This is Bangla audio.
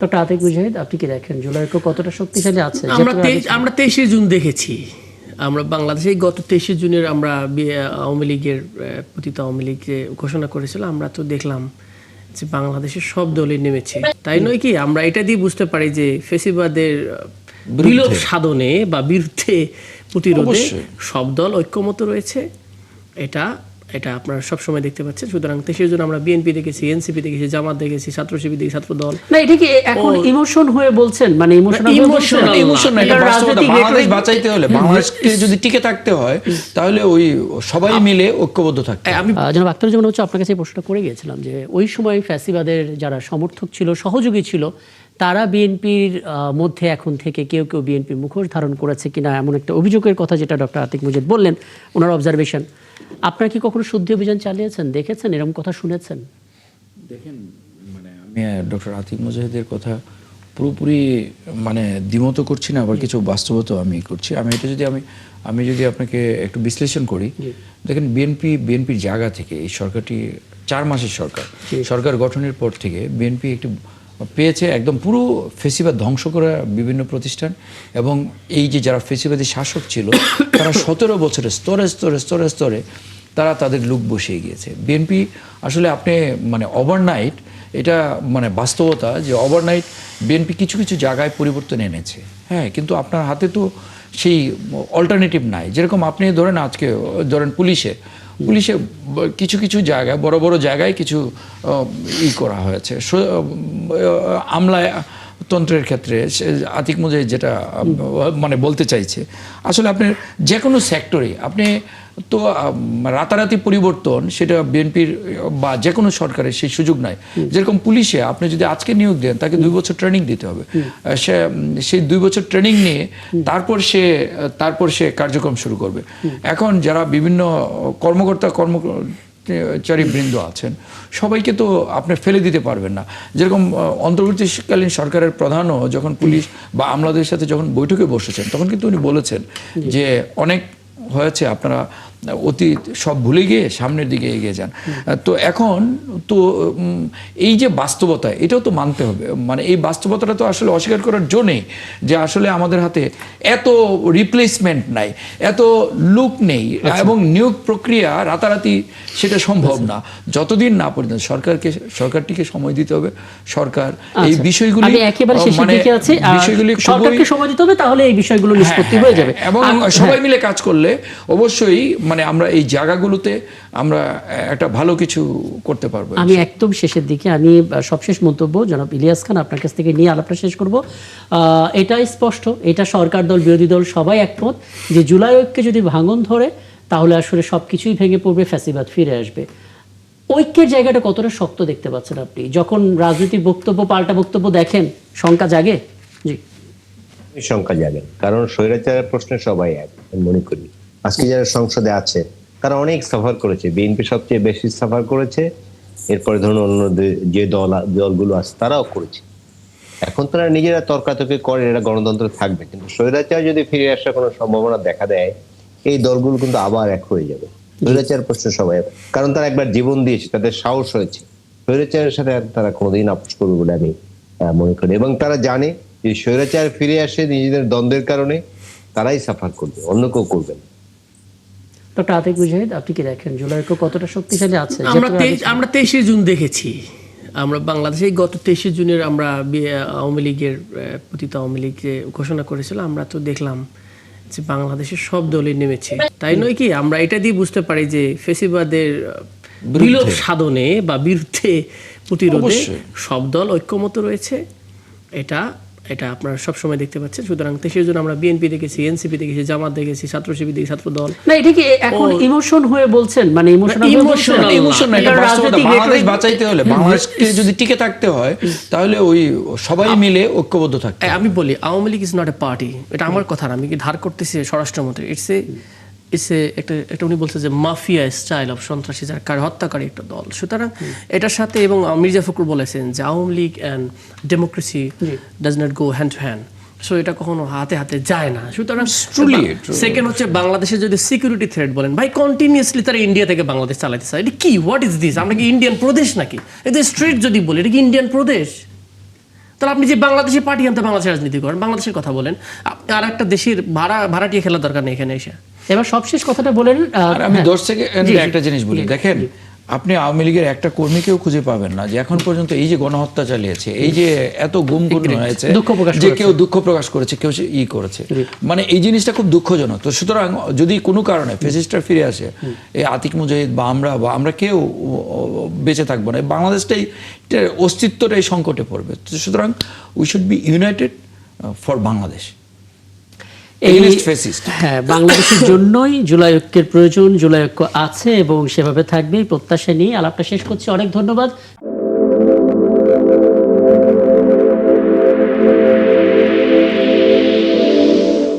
ডক্টর আতিক মুজাহিদ, আপনি কি দেখেন জুলাই ঐক্য কতটা শক্তিশালী আছে? আমরা 23শে জুন দেখেছি। আমরা বাংলাদেশে গত 23শে জুনের আমরা আওয়ামী লীগের পতিত আওয়ামী লীগ যে ঘোষণা করেছিল, আমরা তো দেখলাম যে বাংলাদেশের সব দলই নেমেছে। তাই নয় কি? আমরা এটা দিয়ে বুঝতে পারি যে ফ্যাসিবাদের বিলোপ সাধনে বা বিরুদ্ধে প্রতিরোধে সব দল ঐক্যমত রয়েছে। এটা এটা আপনারা সবসময় দেখতে পাচ্ছেন। সুতরাং 23শে জুন আমরা বিএনপি দেখেছি, এনসিপি দেখেছি, জামাত দেখেছি, ছাত্র শিবির দেখেছি, ছাত্র দল। না, এটা কি এখন ইমোশন হয়ে বলছেন? মানে ইমোশন না, এটা বাস্তবতা। বাংলাদেশ বাঁচাইতে হলে, বাংলাদেশকে যদি টিকে থাকতে হয়, তাহলে ওই সবাই মিলে ঐক্যবদ্ধ থাকতে হবে। আমি জনাব আখতারুজ্জামান হচ্ছে আপনার কাছে প্রশ্নটা করে গিয়েছিলাম যে ওই সময় ফ্যাসিবাদের যারা সমর্থক ছিল, সহযোগী ছিল, তারা বিএনপির মধ্যে এখন থেকে কেউ কেউ বিএনপির মুখোশ ধারণ করেছে কিনা, এমন একটা অভিযোগের কথা যেটা ডক্টর আতিক মুজাহিদ বললেন, ওনার অবজারভেশন। আপনারা কি কখনো শুদ্ধি অভিযান চালিয়েছেন, দেখেছেন, এরকম কথা শুনেছেন? দেখেন, মানে আমি ডক্টর আতিক মুজাহিদের কথা পুরোপুরি মানে দ্বিমত করছি না, আবার কিছু বাস্তবতা আমি করছি। আমি যদি আপনাকে একটু বিশ্লেষণ করি, দেখেন বিএনপির জায়গা থেকে এই সরকারটি 4 মাসের সরকার গঠনের পর থেকে বিএনপি একটি পেয়েছে একদম পুরো ফেসিবাদ ধ্বংস করা বিভিন্ন প্রতিষ্ঠান, এবং এই যে যারা ফেসিবাদী শাসক ছিল তারা 17 বছরে স্তরে স্তরে স্তরে স্তরে তারা তাদের লুক বসিয়ে গিয়েছে। বিএনপি আসলে আপনি মানে ওভারনাইট, এটা মানে বাস্তবতা যে ওভারনাইট বিএনপি কিছু কিছু জায়গায় পরিবর্তন এনেছে, হ্যাঁ, কিন্তু আপনার হাতে তো সেই অল্টারনেটিভ নাই। যেরকম আপনি ধরেন পুলিশে কিছু কিছু জায়গায়, বড় বড় জায়গায় কিছু করা হয়েছে। আমলাতন্ত্রের ক্ষেত্রে আতিক মুজাহিদ যেটা মানে বলতে চাইছে, আসলে আপনার যে কোনো সেক্টরে আপনি তো রাতারাতি পরিবর্তন, সেটা বিএনপির বা যে কোনো সরকারের সেই সুযোগ নাই। যেরকম পুলিশে আপনি যদি আজকে নিয়োগ দেন, তাকে 2 বছর ট্রেনিং দিতে হবে। সেই 2 বছর ট্রেনিং নিয়ে তারপর সে কার্যক্রম শুরু করবে। এখন যারা বিভিন্ন কর্মচারী বৃন্দ আছেন, সবাইকে তো আপনি ফেলে দিতে পারবেন না। যেরকম অন্তর্বর্তীকালীন সরকারের প্রধানও যখন পুলিশ বা আমলাদের সাথে যখন বৈঠকে বসেছেন, তখন কিন্তু উনি বলেছেন যে অনেক হয়েছে, আপনারা অতীত সব ভুলে গিয়ে সামনের দিকে এগিয়ে যান। তো এখন তো এই যে বাস্তবতা, এটাও তো মানতে হবে। মানে এই বাস্তবতাটা তো আসলে অস্বীকার করার জন্যই যে আসলে আমাদের হাতে এত রিপ্লেসমেন্ট নাই, এত লুক নেই, এবং নিয়োগ প্রক্রিয়া রাতারাতি সেটা সম্ভব না। যতদিন না পর্যন্ত সরকারটিকে সময় দিতে হবে। সরকার এই বিষয়গুলি সরকারকে সময় দিতে হবে, তাহলে এই বিষয়গুলো নিষ্পত্তি হয়ে যাবে, এবং সবাই মিলে কাজ করলে অবশ্যই মানে আমরা এই জায়গাগুলোতে আমরা একটা ভালো কিছু করতে পারবো। আমি একদম শেষের দিকে, আমি সবশেষ মন্তব্য জনাব ইলিয়াস খান আপনার কাছ থেকে নিয়ে আলাপটা শেষ করব। এটাই স্পষ্ট, এটা সরকার দল বিরোধী দল সবাই একমত যে জুলাই ঐক্যে যদি ভাঙন ধরে, তাহলে আসলে সবকিছুই ভেঙে পড়বে, ফ্যাসিবাদ ফিরে আসবে। ঐক্যের জায়গাটা কতটা শক্ত দেখতে পাচ্ছেন আপনি? যখন রাজনৈতিক বক্তব্য, পাল্টা বক্তব্য দেখেন, শঙ্কা জাগে? জি, শঙ্কা জাগে, কারণ স্বৈরাচারের প্রশ্নে সবাই এক মনে করি। আজকে যারা সংসদে আছে তারা অনেক সাফার করেছে, বিএনপি সবচেয়ে বেশি সাফার করেছে, এরপরে ধরুন অন্য যে দলগুলো আছে তারাও করেছে। এখন তারা নিজেরা তর্কাতর্কি করে, এটা গণতন্ত্র থাকবে, কিন্তু স্বৈরাচার যদি ফিরে আসার কোনো সম্ভাবনা দেখা দেয়, এই দলগুলো কিন্তু আবার এক হয়ে যাবে। স্বৈরাচার প্রশ্নে সবাই, কারণ তারা একবার জীবন দিয়েছে, তাদের সাহস হয়েছে। স্বৈরাচারের সাথে তারা কোনোদিন আপোষ করবে বলে আমি মনে করি, এবং তারা জানে যে স্বৈরাচার ফিরে আসে নিজেদের দ্বন্দ্বের কারণে, তারাই সাফার করবে, অন্য কেউ করবে না। ডক্টর আতিক মুজাহিদ, আপনি কি দেখেন জুলাই ঐক্য কতটা শক্তিশালী আছে? আমরা 23শে জুন দেখেছি। আমরা বাংলাদেশে গত 23শে জুনের আমরা আওয়ামী লীগের পতিত আওয়ামী লীগ যে ঘোষণা করেছিল, আমরা তো দেখলাম যে বাংলাদেশের সব দলই নেমেছে। তাই নয় কি? আমরা এটা দিয়ে বুঝতে পারি যে ফ্যাসিবাদের বিলোপ সাধনে বা বিরুদ্ধে প্রতিরোধে সব দল ঐক্যমত রয়েছে। এটা আপনারা সবসময় দেখতে পাচ্ছেন। সুতরাং 23শে জুন আমরা বিএনপি দেখেছি, এনসিপি দেখেছি, জামাত দেখেছি, ছাত্র শিবির দেখেছি, ছাত্র দল। না, এটা কি এখন ইমোশন হয়ে বলছেন? মানে ইমোশন না, এটা বাস্তবতা। বাংলাদেশ বাঁচাইতে হলে, বাংলাদেশকে যদি টিকে থাকতে হয়, তাহলে ওই সবাই মিলে ঐক্যবদ্ধ থাকতে হবে। আমি বলি, Awami League is not a party. এটা আমার কথা না, আমি কি ধার করতেছি স্বরাষ্ট্রমন্ত্রী। একটা উনি বলছে যে মাফিয়া স্টাইল অফ সন্ত্রাসী, যারা হত্যাকারী একটা দল। সুতরাং এটার সাথে, এবং মির্জা ফখরুল বলেছেন যে Awami League and democracy does not go hand to hand. So এটা কখনো হাতে হাতে যায় না। সুতরাং সেকেন্ড হচ্ছে, বাংলাদেশে যদি সিকিউরিটি থ্রেট বলেন, ভাই কন্টিনিউসলি তারা ইন্ডিয়া থেকে বাংলাদেশ চালাতে চায়। এটা কি? What is this? আমরা কি ইন্ডিয়ান প্রদেশ নাকি? এটা স্ট্রেট যদি বলি, এটা কি ইন্ডিয়ান প্রদেশ? তাহলে আপনি যে বাংলাদেশে পার্টি আনতে বাংলাদেশের রাজনীতি করেন, বাংলাদেশের কথা বলেন, আর একটা দেশের ভাড়াটিয়ে খেলার দরকার নেই এখানে এসে। এবার সবশেষ কথাটা বলেন। আর আমি হ্যাঁ। 10 সেকেন্ডে একটা জিনিস বলি, দেখেন আপনি আওয়ামী লীগের একটা কর্মীকেও খুঁজে পাবেন না যে এখন পর্যন্ত এই যে গণহত্যা চালিয়েছে, এই যে এত গুম হয়েছে, দুঃখ প্রকাশ যে কেউ দুঃখ প্রকাশ করেছে, কেউ করেছে, মানে এই জিনিসটা খুব দুঃখজনক। তো সুতরাং যদি কোনো কারণে ফ্যাসিস্টরা ফিরে আসে, এই আতিক মুজাহিদ বা আমরা কেউ বেঁচে থাকবো না, বাংলাদেশটাই অস্তিত্বটাই সংকটে পড়বে। তো সুতরাং we should be United for Bangladesh. হ্যাঁ, বাংলাদেশের জন্যই জুলাই ঐক্যের প্রয়োজন, জুলাই ঐক্য আছে এবং সেভাবে থাকবে, প্রত্যাশা নিয়ে আলাপটা শেষ করছি। অনেক ধন্যবাদ।